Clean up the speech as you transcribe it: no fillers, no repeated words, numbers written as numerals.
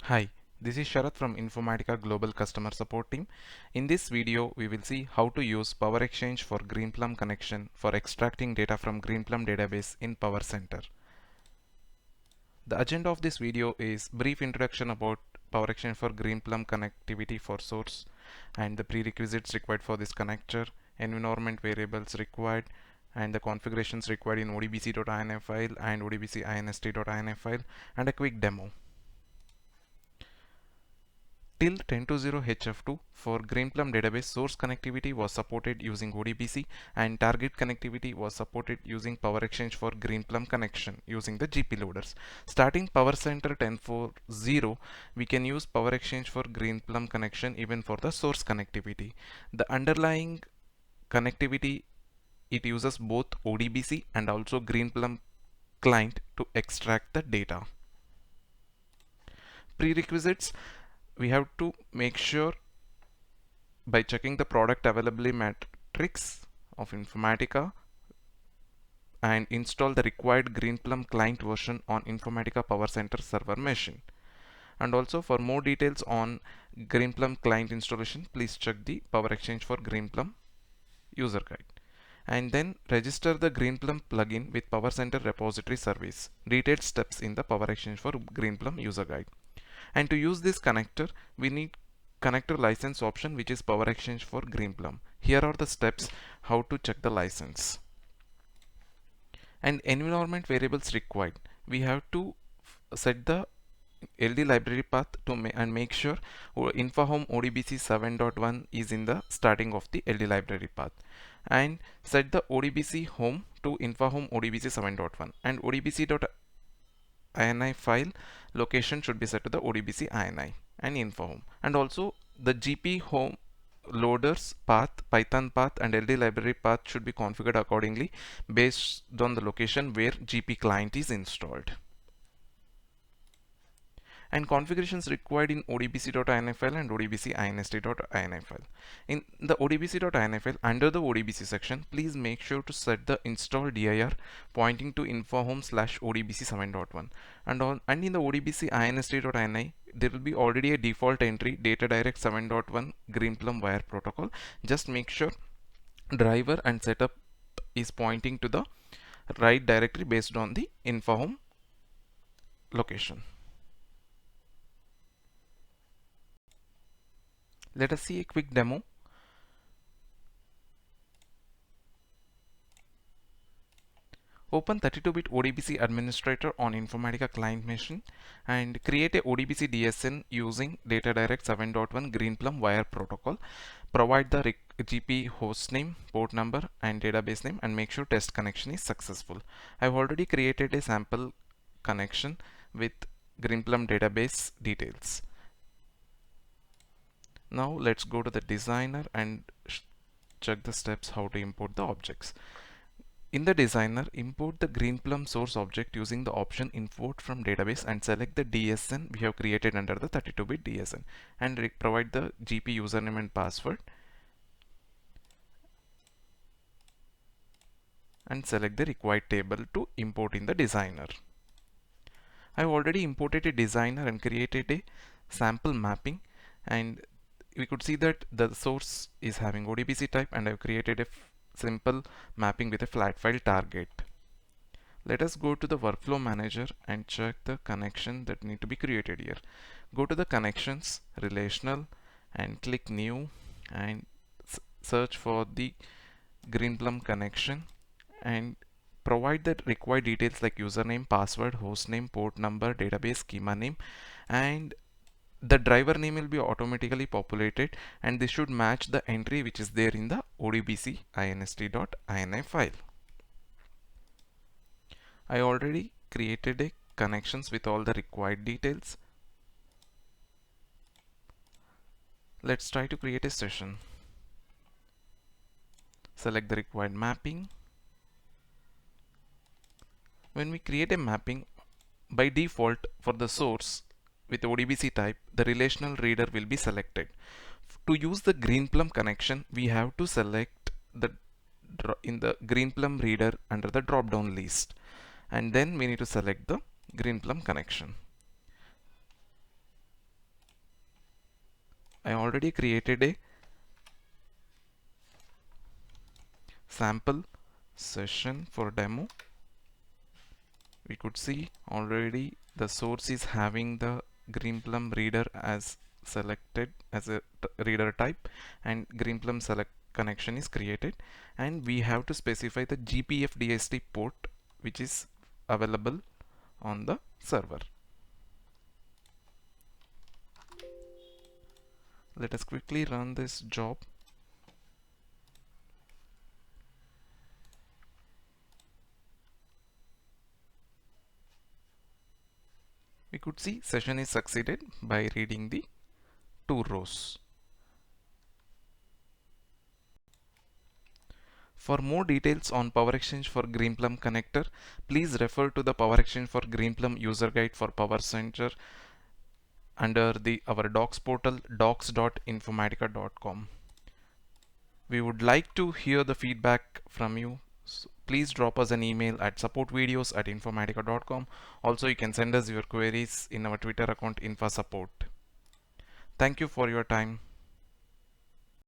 Hi, this is Sharath from Informatica Global Customer Support Team. In this video, we will see how to use PowerExchange for Greenplum connection for extracting data from Greenplum database in PowerCenter. The agenda of this video is brief introduction about PowerExchange for Greenplum connectivity for source and the prerequisites required for this connector, environment variables required, and the configurations required in odbc.inf file and odbc.inst.inf file, and a quick demo. Till 10.20 HF2 for Greenplum database, source connectivity was supported using ODBC and target connectivity was supported using PowerExchange for Greenplum connection using the GP loaders. Starting PowerCenter 10.4.0, we can use PowerExchange for Greenplum connection even for the source connectivity. The underlying connectivity, it uses both ODBC and also Greenplum client to extract the data. Prerequisites, we have to make sure by checking the product availability matrix of Informatica and install the required Greenplum client version on Informatica PowerCenter server machine. And also for more details on Greenplum client installation, please check the PowerExchange for Greenplum user guide. And then register the Greenplum plugin with PowerCenter repository service. Detailed steps in the PowerExchange for Greenplum user guide. And to use this connector, we need connector license option, which is PowerExchange for Greenplum. Here are the steps how to check the license. And environment variables required. We have to set the LD library path to make sure InfoHome ODBC 7.1 is in the starting of the LD library path, and set the ODBC home to InfoHome ODBC 7.1, and ODBC.ini file location should be set to the ODBC ini and InfoHome, and also the GP home loaders path, Python path, and LD library path should be configured accordingly based on the location where GP client is installed. And configurations required in odbc.ini file and odbc.inst.ini file. In the odbc.ini file, under the odbc section, please make sure to set the install dir pointing to infohome/odbc 7.1, and in the odbc.inst.ini there will be already a default entry data direct 7.1 Greenplum wire protocol. Just make sure driver and setup is pointing to the right directory based on the InfoHome location. Let us see a quick demo. Open 32-bit ODBC administrator on Informatica client machine and create a ODBC DSN using data direct 7.1 Greenplum wire protocol. Provide the GP hostname, port number, and database name, and make sure test connection is successful. I've already created a sample connection with Greenplum database details. Now let's go to the designer and check the steps how to import the objects. In the designer, import the Greenplum source object using the option import from database and select the DSN we have created under the 32-bit DSN, and provide the GP username and password, and select the required table to import in the designer. I have already imported a designer and created a sample mapping, and we could see that the source is having ODBC type, and I've created a simple mapping with a flat file target. Let us go to the workflow manager and check the connection that need to be created here. Go to the connections, relational, and click new, and search for the Greenplum connection, and provide the required details like username, password, hostname, port number, database, schema name, and the driver name will be automatically populated, and this should match the entry which is there in the odbc inst.ini file. I already created a connections with all the required details. Let's try to create a session. Select the required mapping. When we create a mapping, by default for the source with ODBC type, the relational reader will be selected. To use the Greenplum connection, we have to select the in the Greenplum reader under the drop down list, and then we need to select the Greenplum connection. I already created a sample session for demo. We could see already the source is having the Greenplum reader as selected as a reader type, and Greenplum select connection is created, and we have to specify the GPF DST port which is available on the server. Let us quickly run this job. We could see session is succeeded by reading the 2 rows. For more details on PowerExchange for Greenplum connector, please refer to the PowerExchange for Greenplum user guide for PowerCenter under our docs portal docs.informatica.com. We would like to hear the feedback from you. So please drop us an email at supportvideos@informatica.com. Also, you can send us your queries in our Twitter account InfaSupport. Thank you for your time.